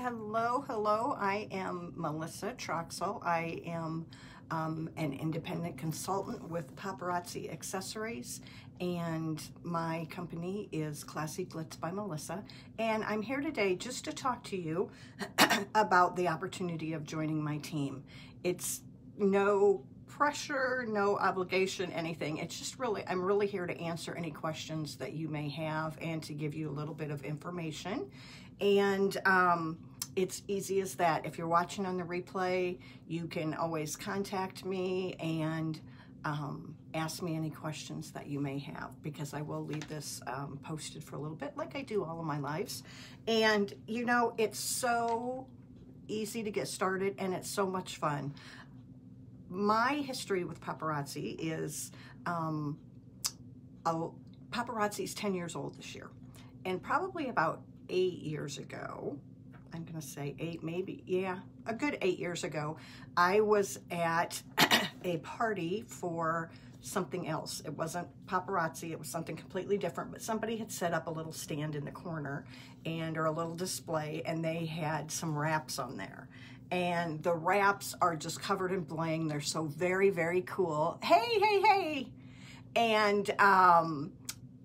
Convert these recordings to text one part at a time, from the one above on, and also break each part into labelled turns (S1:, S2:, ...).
S1: Hello. I am Melissa Troxel. I am an independent consultant with Paparazzi Accessories, and my company is Classy Glitz by Melissa. And I'm here today just to talk to you about the opportunity of joining my team. It's no pressure, no obligation, anything. It's just I'm really here to answer any questions that you may have and to give you a little bit of information. And it's easy as that. If you're watching on the replay, you can always contact me and ask me any questions that you may have, because I will leave this posted for a little bit, like I do all of my lives. And you know, it's so easy to get started and it's so much fun. My history with paparazzi is paparazzi's 10 years old this year, and probably about 8 years ago, I'm gonna say 8, maybe, yeah, a good 8 years ago, I was at a party for something else. It wasn't paparazzi, it was something completely different, but somebody had set up a little stand in the corner or a little display, and they had some wraps on there. And the wraps are just covered in bling. They're so very, very cool. Hey. And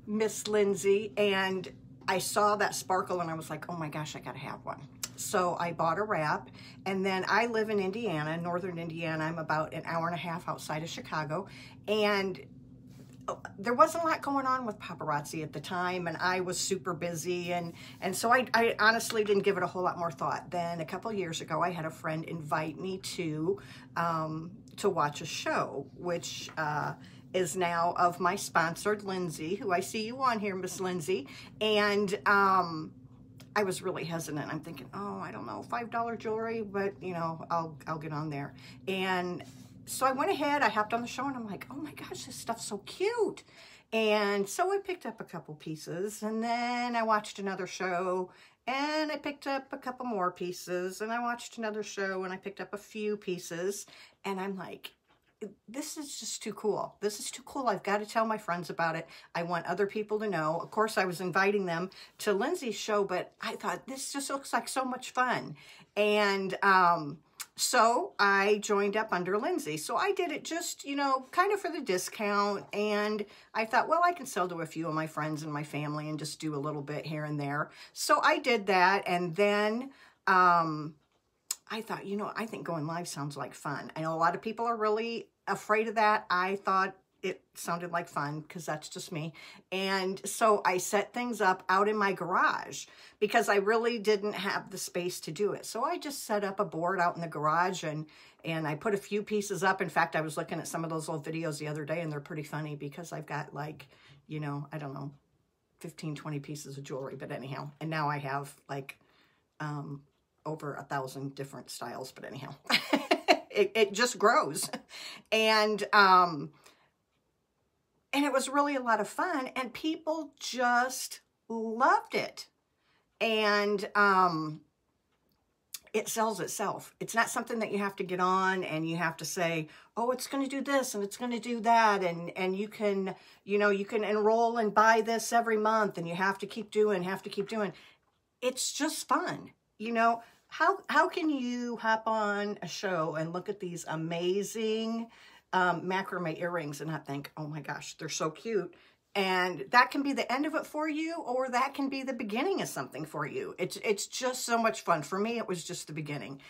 S1: Miss Lindsay, and I saw that sparkle and I was like, oh my gosh, I gotta have one. So I bought a wrap, and then I live in Indiana, northern Indiana. I'm about an hour and a half outside of Chicago, and there wasn't a lot going on with paparazzi at the time, and I was super busy, and so I honestly didn't give it a whole lot more thought. Then a couple of years ago, I had a friend invite me to watch a show, which is now of my sponsored Lindsay, who I see you on here, Miss Lindsay. And I was really hesitant. I'm thinking, oh, I don't know, $5 jewelry, but you know, I'll get on there. And so I went ahead, I hopped on the show, and I'm like, oh my gosh, this stuff's so cute. And so I picked up a couple pieces, and then I watched another show, and I picked up a couple more pieces, and I watched another show, and I picked up a few pieces, and I'm like, this is just too cool. This is too cool. I've got to tell my friends about it. I want other people to know. Of course, I was inviting them to Lindsay's show, but I thought this just looks like so much fun. And so I joined up under Lindsay. So I did it just, you know, kind of for the discount. And I thought, well, I can sell to a few of my friends and my family and just do a little bit here and there. So I did that. And then I thought, you know, I think going live sounds like fun. I know a lot of people are really afraid of that. I thought it sounded like fun because that's just me. And so I set things up out in my garage because I really didn't have the space to do it. So I just set up a board out in the garage, and I put a few pieces up. In fact, I was looking at some of those old videos the other day, and they're pretty funny because I've got, like, you know, I don't know, 15, 20 pieces of jewelry. But anyhow, and now I have like over 1,000 different styles. But anyhow, it just grows. And it was really a lot of fun, and people just loved it. And it sells itself. It's not something that you have to get on and you have to say, oh, it's going to do this and it's going to do that. And you can, you know, you can enroll and buy this every month, and you have to keep doing. It's just fun. You know, how can you hop on a show and look at these amazing macrame earrings and not think, oh my gosh, they're so cute? And that can be the end of it for you, or that can be the beginning of something for you. It's just so much fun. For me, it was just the beginning,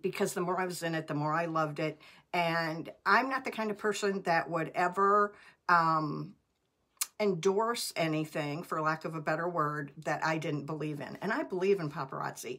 S1: because the more I was in it, the more I loved it. And I'm not the kind of person that would ever endorse anything, for lack of a better word, that I didn't believe in. And I believe in paparazzi.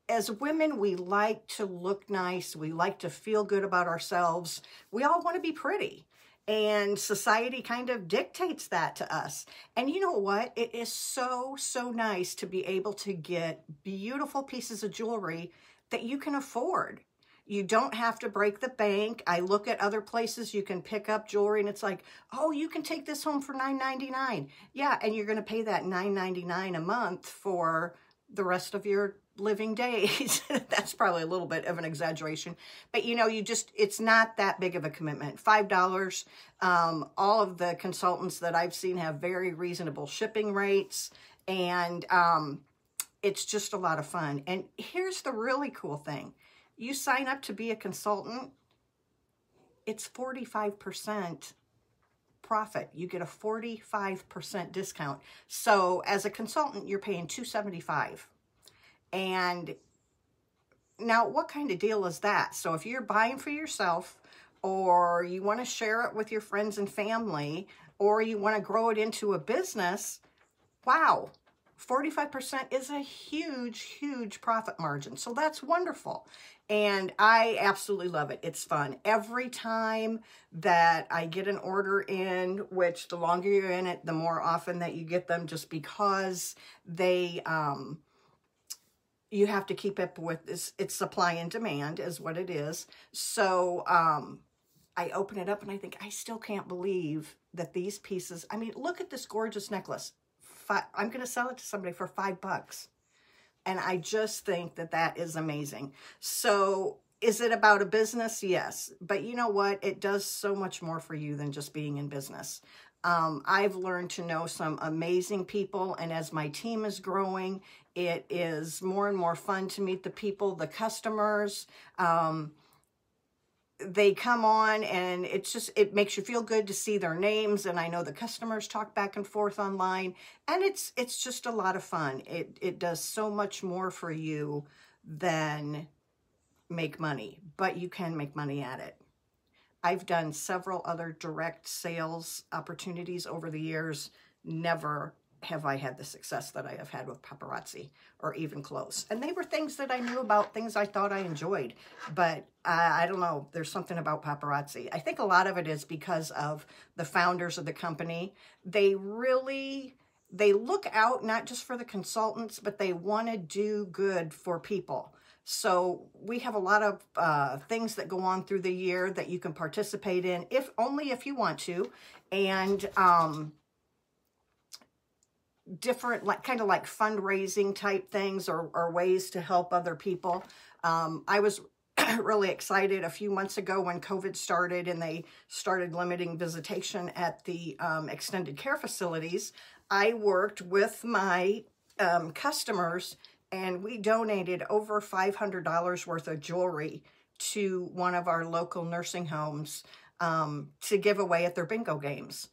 S1: As women, we like to look nice. We like to feel good about ourselves. We all want to be pretty. And society kind of dictates that to us. And you know what? It is so, so nice to be able to get beautiful pieces of jewelry that you can afford. You don't have to break the bank. I look at other places you can pick up jewelry, and it's like, oh, you can take this home for $9.99. Yeah, and you're going to pay that $9.99 a month for the rest of your living days. That's probably a little bit of an exaggeration, but you know, it's not that big of a commitment. $5. All of the consultants that I've seen have very reasonable shipping rates, and it's just a lot of fun. And here's the really cool thing. You sign up to be a consultant, it's 45% profit. You get a 45% discount. So as a consultant, you're paying $275. And now what kind of deal is that? So if you're buying for yourself, or you want to share it with your friends and family, or you want to grow it into a business, wow, 45% is a huge, huge profit margin. So that's wonderful. And I absolutely love it. It's fun. Every time that I get an order in, which the longer you're in it, the more often that you get them, just because they, you have to keep up with this. It's supply and demand is what it is. So, I open it up and I think, I still can't believe that these pieces, I mean, look at this gorgeous necklace. I'm going to sell it to somebody for $5. And I just think that that is amazing. So is it about a business? Yes. But you know what? It does so much more for you than just being in business. I've learned to know some amazing people. And as my team is growing, it is more and more fun to meet the people, the customers. They come on and it makes you feel good to see their names. And I know the customers talk back and forth online, and it's just a lot of fun. It does so much more for you than make money, but you can make money at it. I've done several other direct sales opportunities over the years. Never have I had the success that I have had with Paparazzi, or even close. And they were things that I knew about, things I thought I enjoyed. But I don't know, there's something about Paparazzi. I think a lot of it is because of the founders of the company. They look out not just for the consultants, but they want to do good for people. So we have a lot of things that go on through the year that you can participate in, only if you want to. And different, kind of like fundraising type things, or ways to help other people. I was really excited a few months ago when COVID started and they started limiting visitation at the extended care facilities. I worked with my customers, and we donated over $500 worth of jewelry to one of our local nursing homes to give away at their bingo games,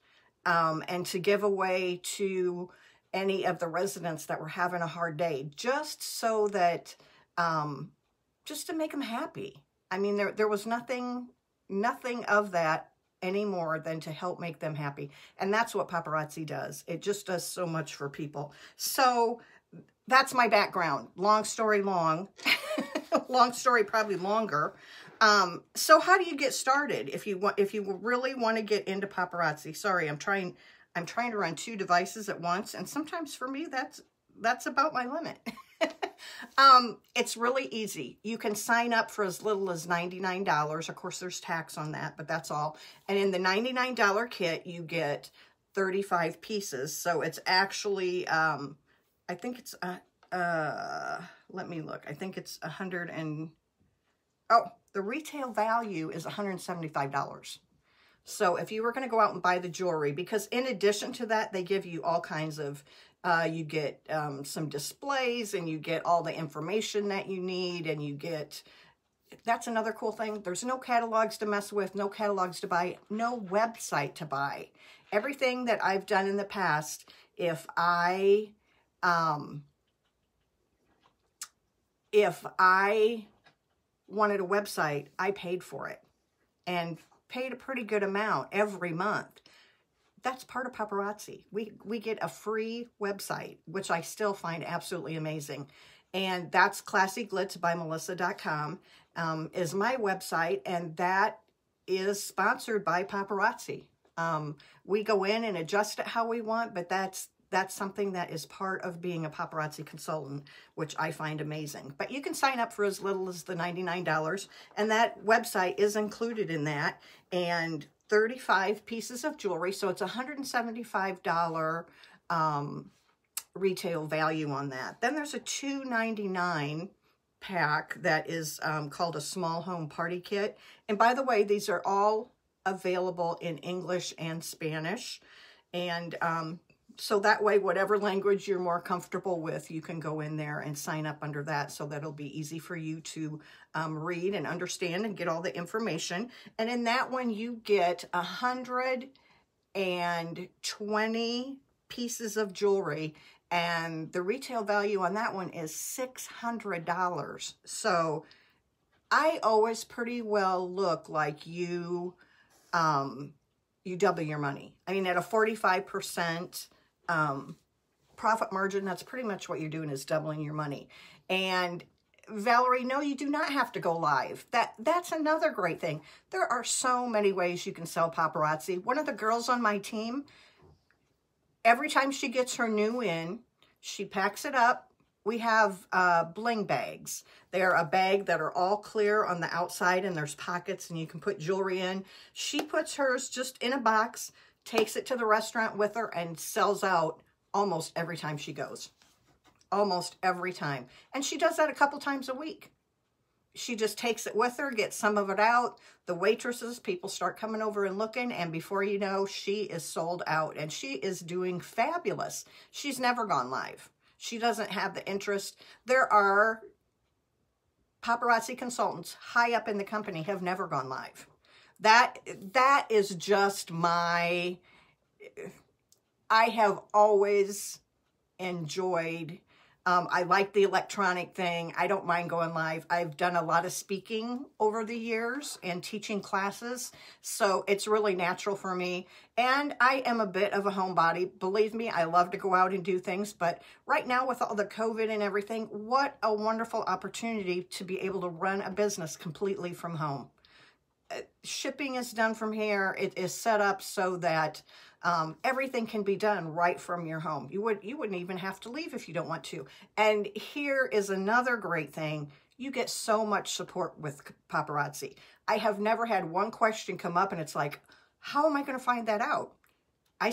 S1: and to give away to any of the residents that were having a hard day, just so that, just to make them happy. I mean, there was nothing of that anymore than to help make them happy. And that's what Paparazzi does. It just does so much for people. So that's my background. Long story long, long story probably longer. So how do you get started if you really want to get into Paparazzi? Sorry, I'm trying to run 2 devices at once, and sometimes for me that's about my limit. It's really easy. You can sign up for as little as $99. Of course, there's tax on that, but that's all. And in the $99 kit, you get 35 pieces. So it's actually, I think it's, let me look. I think it's the retail value is $175. So if you were going to go out and buy the jewelry, because in addition to that, they give you all kinds of, you get some displays, and you get all the information that you need, and you get, that's another cool thing. There's no catalogs to mess with, no catalogs to buy, no website to buy. Everything that I've done in the past, if I wanted a website, I paid for it, and paid a pretty good amount every month. That's part of Paparazzi. We get a free website, which I still find absolutely amazing. And that's classyglitsbymelissa.com is my website, and that is sponsored by Paparazzi. We go in and adjust it how we want, but that's something that is part of being a Paparazzi consultant, which I find amazing. But you can sign up for as little as the $99, and that website is included in that, and 35 pieces of jewelry. So it's $175 retail value on that. Then there's a $2.99 pack that is called a small home party kit. And by the way, these are all available in English and Spanish. And So that way, whatever language you're more comfortable with, you can go in there and sign up under that, so that'll be easy for you to read and understand and get all the information. And in that one, you get 120 pieces of jewelry, and the retail value on that one is $600. So I always pretty well look like you double your money. I mean, at a 45% profit margin, that's pretty much what you're doing, is doubling your money. And Valerie, no, you do not have to go live. That's another great thing. There are so many ways you can sell paparazzi. One of the girls on my team, every time she gets her new in, she packs it up. We have bling bags. They are a bag that are all clear on the outside, and there's pockets and you can put jewelry in. She puts hers just in a box, takes it to the restaurant with her, and sells out almost every time she goes. Almost every time. And she does that a couple times a week. She just takes it with her, gets some of it out. The waitresses, people start coming over and looking, and before you know, she is sold out, and she is doing fabulous. She's never gone live. She doesn't have the interest. There are paparazzi consultants high up in the company have never gone live. That is just I have always enjoyed, I like the electronic thing. I don't mind going live. I've done a lot of speaking over the years and teaching classes, so it's really natural for me. And I am a bit of a homebody. Believe me, I love to go out and do things, but right now with all the COVID and everything, what a wonderful opportunity to be able to run a business completely from home. Shipping is done from here. It is set up so that everything can be done right from your home. You wouldn't even have to leave if you don't want to. And here is another great thing. You get so much support with paparazzi. I have never had one question come up and it's like, how am I going to find that out? I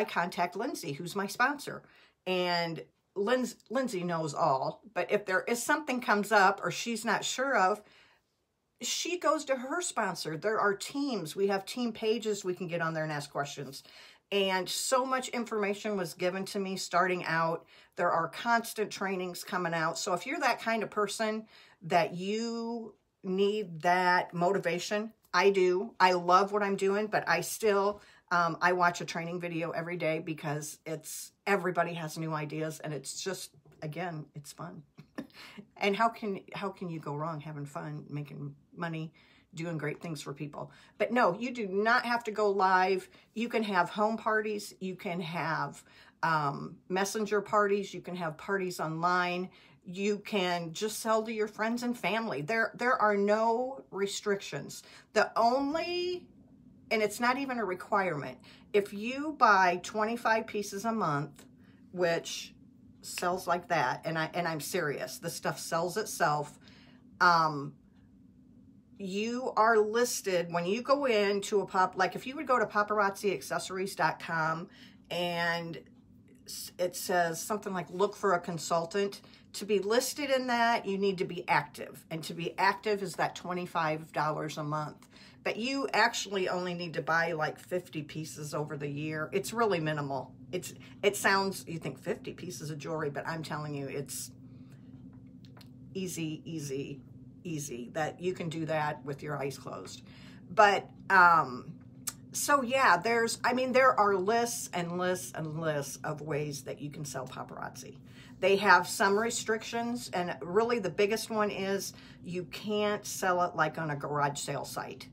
S1: contact Lindsay, who's my sponsor. And Lindsay knows all. But if there is something comes up or she's not sure of, she goes to her sponsor. There are teams. We have team pages we can get on there and ask questions. And so much information was given to me starting out. There are constant trainings coming out. So if you're that kind of person that you need that motivation, I do. I love what I'm doing, but I still, I watch a training video every day because everybody has new ideas, and it's just, again, it's fun. And how can you go wrong having fun, making money, doing great things for people? But no, you do not have to go live. You can have home parties. You can have messenger parties. You can have parties online. You can just sell to your friends and family. There are no restrictions. And it's not even a requirement. If you buy 25 pieces a month, which sells like that, and I'm serious, the stuff sells itself. You are listed when you go into like if you would go to paparazziaccessories.com and it says something like look for a consultant. To be listed in that, you need to be active, and to be active is that $25 a month. But you actually only need to buy like 50 pieces over the year. It's really minimal. It sounds, you think 50 pieces of jewelry, but I'm telling you, it's easy, easy, easy. That you can do that with your eyes closed. But, so yeah, there are lists and lists and lists of ways that you can sell paparazzi. They have some restrictions, and really the biggest one is you can't sell it like on a garage sale site.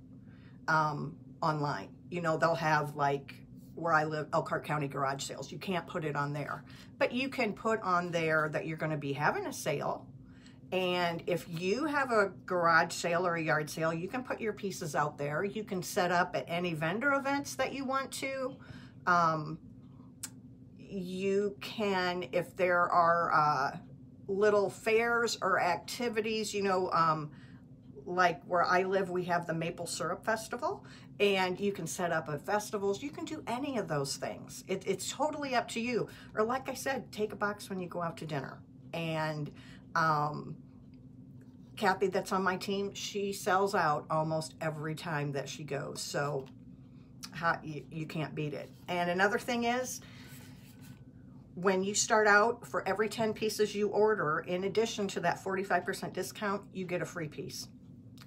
S1: Online. They'll have, like where I live, Elkhart County garage sales. You can't put it on there. But you can put on there that you're going to be having a sale. And if you have a garage sale or a yard sale, you can put your pieces out there. You can set up at any vendor events that you want to. You can, if there are little fairs or activities, like where I live, we have the Maple Syrup Festival, and you can set up at festivals. You can do any of those things. It's totally up to you. Or like I said, take a box when you go out to dinner. And Kathy, that's on my team, she sells out almost every time that she goes. So you can't beat it. And another thing is, when you start out, for every 10 pieces you order, in addition to that 45% discount, you get a free piece.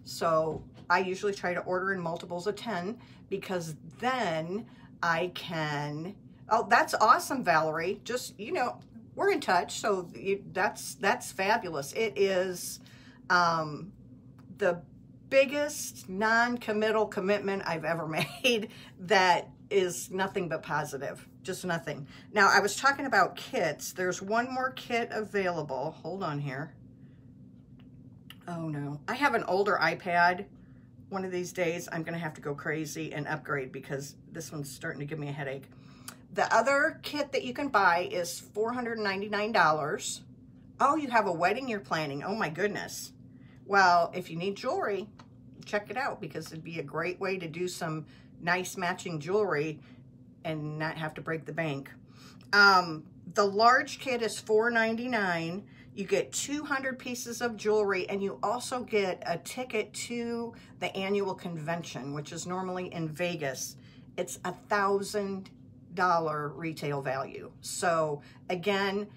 S1: So I usually try to order in multiples of 10, because then I can, oh, that's awesome, Valerie. Just, you know, we're in touch. So that's fabulous. It is the biggest non-committal commitment I've ever made that is nothing but positive, just nothing. Now, I was talking about kits. There's one more kit available. Hold on here. Oh no, I have an older iPad. One of these days I'm gonna have to go crazy and upgrade, because this one's starting to give me a headache. The other kit that you can buy is $499. Oh, you have a wedding you're planning. Oh my goodness. Well, if you need jewelry, check it out, because it'd be a great way to do some nice matching jewelry and not have to break the bank. The large kit is $499. You get 200 pieces of jewelry, and you also get a ticket to the annual convention, which is normally in Vegas. It's $1,000 retail value. So again,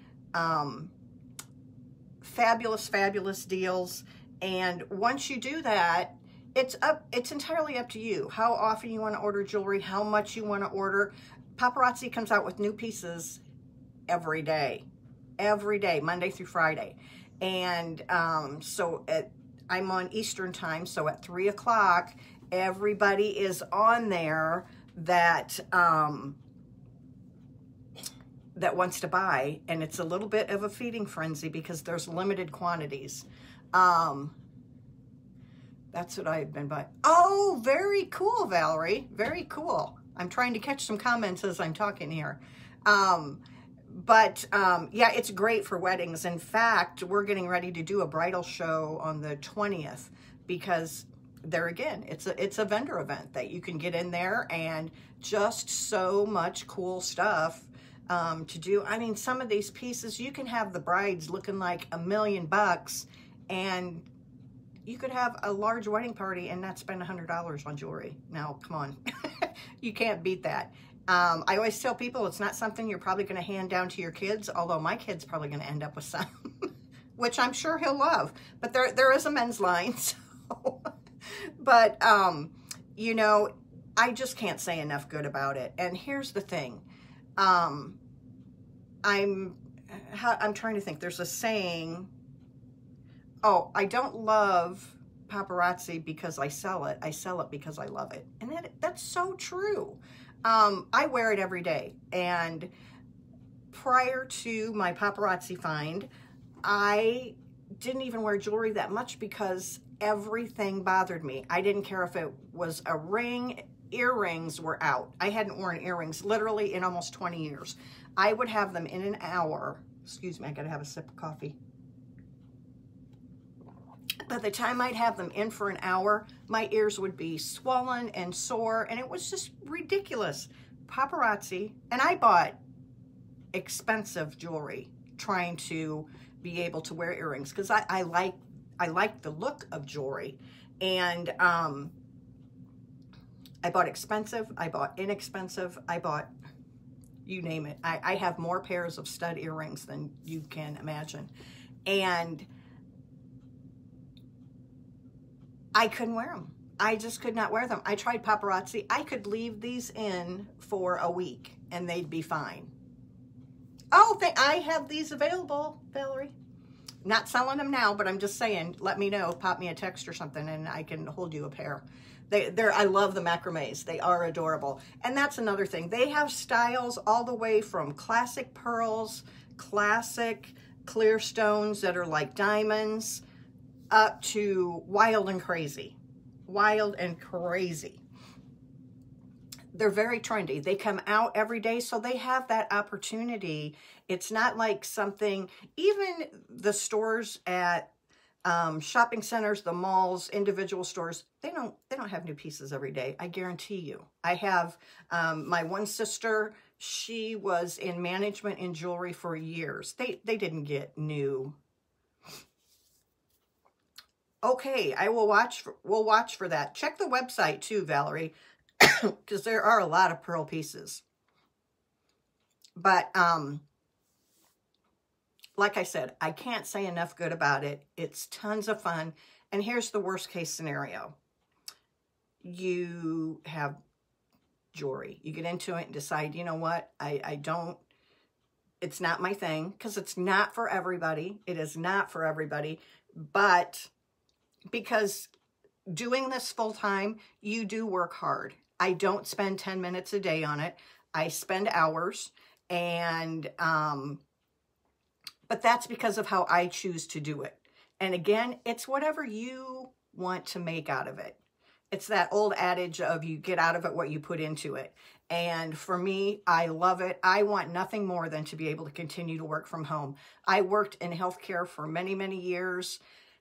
S1: fabulous, fabulous deals. And once you do that, it's entirely up to you how often you want to order jewelry, how much you want to order. Paparazzi comes out with new pieces every day, Monday through Friday. And I'm on Eastern time, so at 3 o'clock, everybody is on there that that wants to buy, and it's a little bit of a feeding frenzy because there's limited quantities. That's what I've been buying. Oh, very cool, Valerie. Very cool. I'm trying to catch some comments as I'm talking here. Yeah, it's great for weddings. In fact, we're getting ready to do a bridal show on the 20th, because there again, it's a vendor event that you can get in there, and just so much cool stuff to do. I mean, some of these pieces, you can have the brides looking like $1 million, and you could have a large wedding party and not spend $100 on jewelry. Now, come on. You can't beat that. I always tell people it's not something you're probably going to hand down to your kids, although my kid's probably going to end up with some, which I'm sure he'll love. But there is a men's line. So. But, you know, I just can't say enough good about it. And here's the thing. I'm trying to think. There's a saying, oh, I don't love paparazzi because I sell it. I sell it because I love it. And that's so true. I wear it every day. And prior to my paparazzi find, I didn't even wear jewelry that much because everything bothered me. I didn't care if it was a ring. Earrings were out. I hadn't worn earrings literally in almost 20 years. I would have them in an hour. Excuse me, I gotta have a sip of coffee. By the time I'd have them in for an hour, my ears would be swollen and sore, and it was just ridiculous. Paparazzi, and I bought expensive jewelry trying to be able to wear earrings, because I like the look of jewelry. And I bought expensive, I bought inexpensive, I bought, you name it. I have more pairs of stud earrings than you can imagine. And I couldn't wear them. I just could not wear them. I tried paparazzi. I could leave these in for a week and they'd be fine. Oh, I have these available, Valerie. Not selling them now, but I'm just saying, let me know, pop me a text or something, and I can hold you a pair. I love the macrames. They are adorable. And that's another thing. They have styles all the way from classic pearls, classic clear stones that are like diamonds, up to wild and crazy. Wild and crazy. They're very trendy. They come out every day, so they have that opportunity. It's not like something, even the stores at shopping centers, the malls, individual stores, they don't have new pieces every day. I guarantee you. I have my one sister, she was in management in jewelry for years. They didn't get new. Okay, we'll watch for that. Check the website too, Valerie, because there are a lot of pearl pieces. But like I said, I can't say enough good about it. It's tons of fun. And here's the worst case scenario. You have jewelry. You get into it and decide, you know what, it's not my thing, because it's not for everybody. It is not for everybody. But because doing this full time, you do work hard. I don't spend 10 minutes a day on it. I spend hours. And, but that's because of how I choose to do it. And again, it's whatever you want to make out of it. It's that old adage of you get out of it what you put into it. And for me, I love it. I want nothing more than to be able to continue to work from home. I worked in healthcare for many, many years,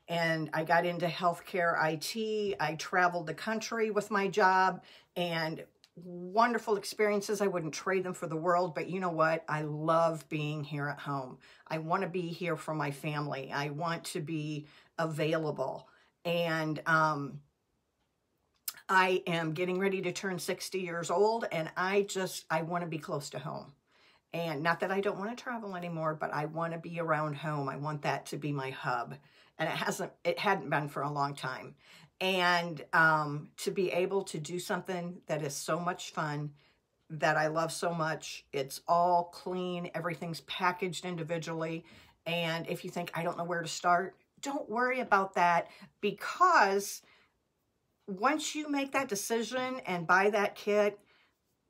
S1: and I got into healthcare IT. I traveled the country with my job, and wonderful experiences. I wouldn't trade them for the world, but you know what? I love being here at home. I want to be here for my family. I want to be available. And, I am getting ready to turn 60 years old, and I want to be close to home. And not that I don't want to travel anymore, but I want to be around home. I want that to be my hub. And it hadn't been for a long time. And to be able to do something that is so much fun, that I love so much. It's all clean. Everything's packaged individually. And if you think, I don't know where to start, don't worry about that, because once you make that decision and buy that kit,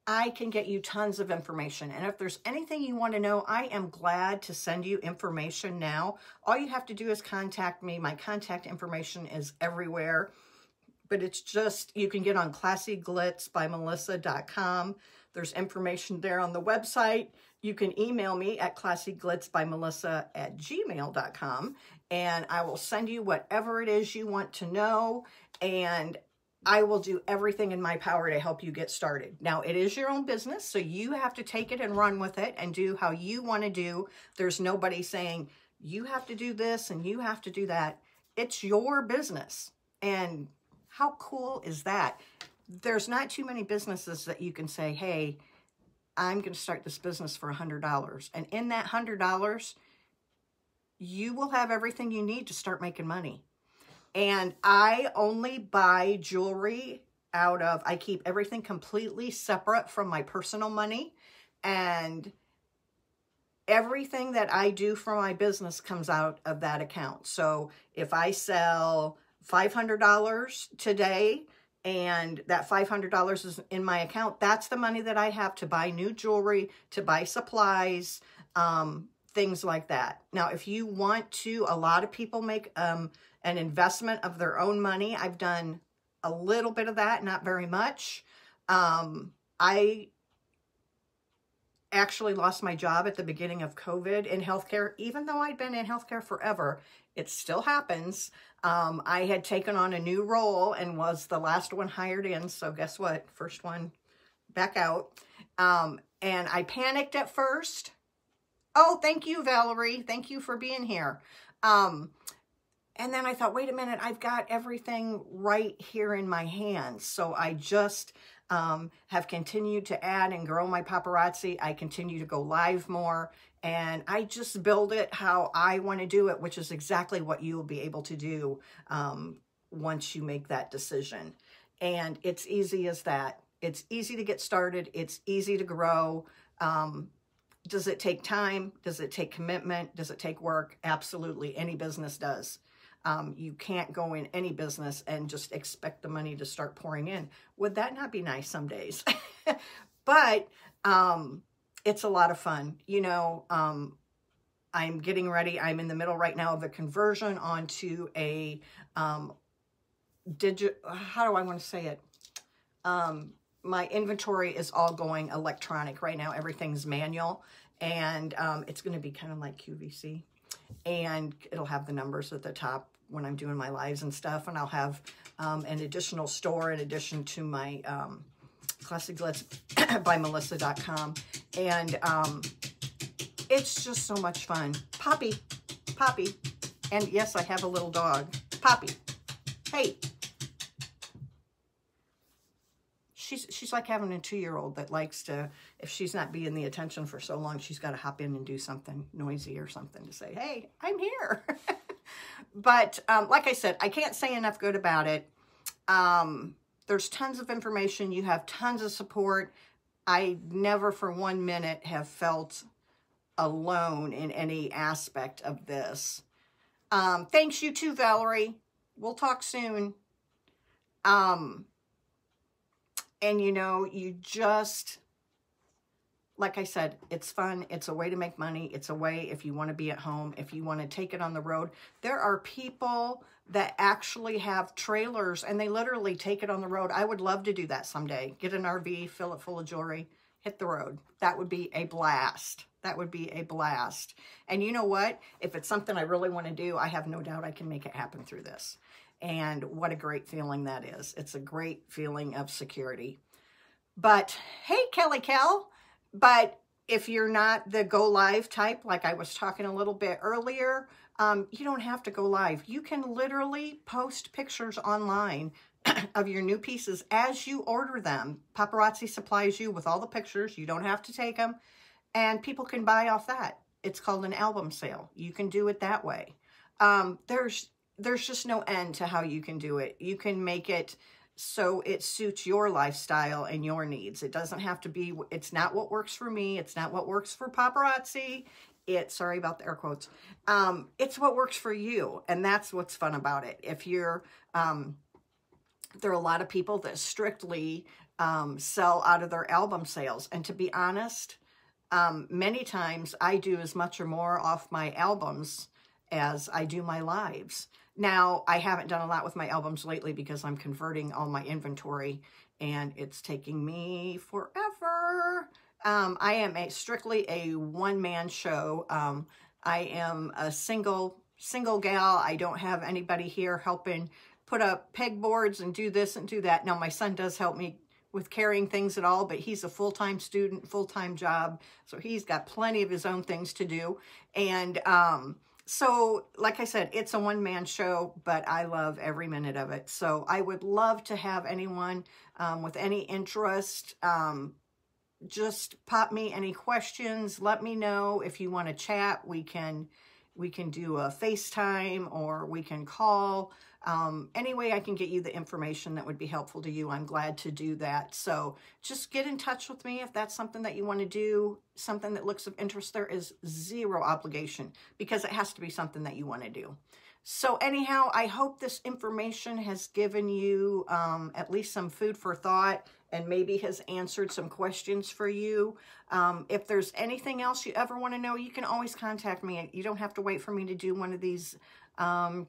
S1: I can get you tons of information. And if there's anything you want to know, I am glad to send you information now. All you have to do is contact me. My contact information is everywhere. But it's just, you can get on classyglitsbymelissa.com. There's information there on the website. You can email me at classyglitsbymelissa@gmail.com, and I will send you whatever it is you want to know. And I will do everything in my power to help you get started. Now, it is your own business, so you have to take it and run with it and do how you want to do. There's nobody saying, you have to do this and you have to do that. It's your business. And how cool is that? There's not too many businesses that you can say, hey, I'm going to start this business for $100. And in that $100, you will have everything you need to start making money. And I only buy jewelry I keep everything completely separate from my personal money. And everything that I do for my business comes out of that account. So if I sell $500 today, and that $500 is in my account, that's the money that I have to buy new jewelry, to buy supplies, things like that. Now, if you want to, a lot of people make an investment of their own money. I've done a little bit of that, not very much. I actually lost my job at the beginning of COVID in healthcare. Even though I'd been in healthcare forever, it still happens. I had taken on a new role and was the last one hired in. So guess what? First one back out. And I panicked at first. Oh, thank you, Valerie. Thank you for being here. And then I thought, wait a minute, I've got everything right here in my hands. So I just have continued to add and grow my paparazzi. I continue to go live more, and I just build it how I want to do it, which is exactly what you will be able to do once you make that decision. And it's easy as that. It's easy to get started. It's easy to grow. Does it take time? Does it take commitment? Does it take work? Absolutely. Any business does. You can't go in any business and just expect the money to start pouring in. Would that not be nice some days? But it's a lot of fun. You know, I'm getting ready. I'm in the middle right now of a conversion onto a how do I want to say it? My inventory is all going electronic right now. Everything's manual, and it's going to be kind of like QVC. And it'll have the numbers at the top when I'm doing my lives and stuff. And I'll have an additional store in addition to my classyglitsbymelissa.com. And it's just so much fun. Poppy. And yes, I have a little dog. Poppy. Hey. she's like having a 2-year-old that likes to, if she's not being the attention for so long, she's got to hop in and do something noisy or something to say, hey, I'm here. But like I said, I can't say enough good about it. There's tons of information. You have tons of support. I never for 1 minute have felt alone in any aspect of this. Thanks you too, Valerie. We'll talk soon. And you know, you just, like I said, it's fun. It's a way to make money. It's a way if you want to be at home, if you want to take it on the road. There are people that actually have trailers and they literally take it on the road. I would love to do that someday. Get an RV, fill it full of jewelry, hit the road. That would be a blast. That would be a blast. And you know what? If it's something I really want to do, I have no doubt I can make it happen through this. And what a great feeling that is. It's a great feeling of security. But hey, Kelly Kel, but if you're not the go live type, like I was talking a little bit earlier, you don't have to go live. You can literally post pictures online of your new pieces as you order them. Paparazzi supplies you with all the pictures. You don't have to take them. And people can buy off that. It's called an album sale. You can do it that way. There's just no end to how you can do it. You can make it so it suits your lifestyle and your needs. It doesn't have to be, it's not what works for me. It's not what works for Paparazzi. It's, sorry about the air quotes. It's what works for you. And that's what's fun about it. If you're, there are a lot of people that strictly sell out of their album sales. And to be honest, many times I do as much or more off my albums as I do my lives. Now, I haven't done a lot with my albums lately because I'm converting all my inventory and it's taking me forever. I am strictly a one-man show. I am a single gal. I don't have anybody here helping put up pegboards and do this and do that. Now, my son does help me with carrying things at all, but he's a full-time student, full-time job. So he's got plenty of his own things to do. And so, like I said, it's a one-man show, but I love every minute of it. So I would love to have anyone with any interest, just pop me any questions. Let me know if you want to chat. We can do a FaceTime or we can call. Any way I can get you the information that would be helpful to you, I'm glad to do that. So just get in touch with me if that's something that you want to do, something that looks of interest. There is zero obligation because it has to be something that you want to do. So anyhow, I hope this information has given you at least some food for thought and maybe has answered some questions for you. If there's anything else you ever want to know, you can always contact me. You don't have to wait for me to do one of these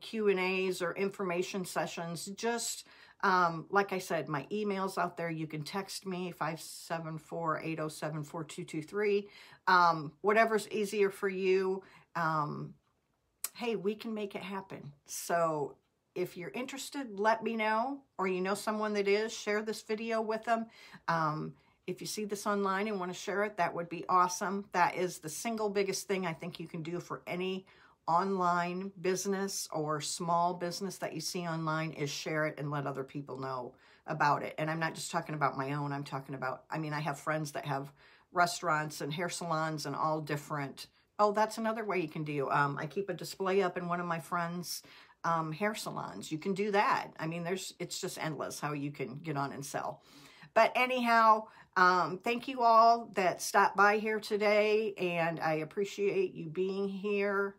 S1: Q&As or information sessions. Just like I said, my email's out there. You can text me 574-807-4223. Whatever's easier for you. Hey, we can make it happen. So if you're interested, let me know, or you know someone that is, share this video with them. If you see this online and want to share it, that would be awesome. That is the single biggest thing I think you can do for any online business or small business that you see online is share it and let other people know about it. And I'm not just talking about my own. I'm talking about, I mean, I have friends that have restaurants and hair salons and all different. Oh, that's another way you can do. I keep a display up in one of my friends' hair salons. You can do that. I mean, it's just endless how you can get on and sell. But anyhow, thank you all that stopped by here today, and I appreciate you being here.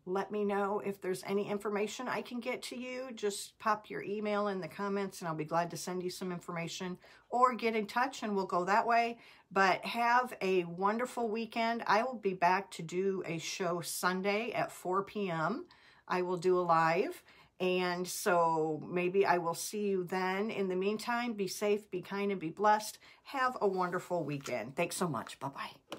S1: Let me know if there's any information I can get to you. Just pop your email in the comments and I'll be glad to send you some information, or get in touch and we'll go that way. But have a wonderful weekend. I will be back to do a show Sunday at 4 p.m. I will do a live, and so maybe I will see you then. In the meantime, be safe, be kind, and be blessed. Have a wonderful weekend. Thanks so much. Bye-bye.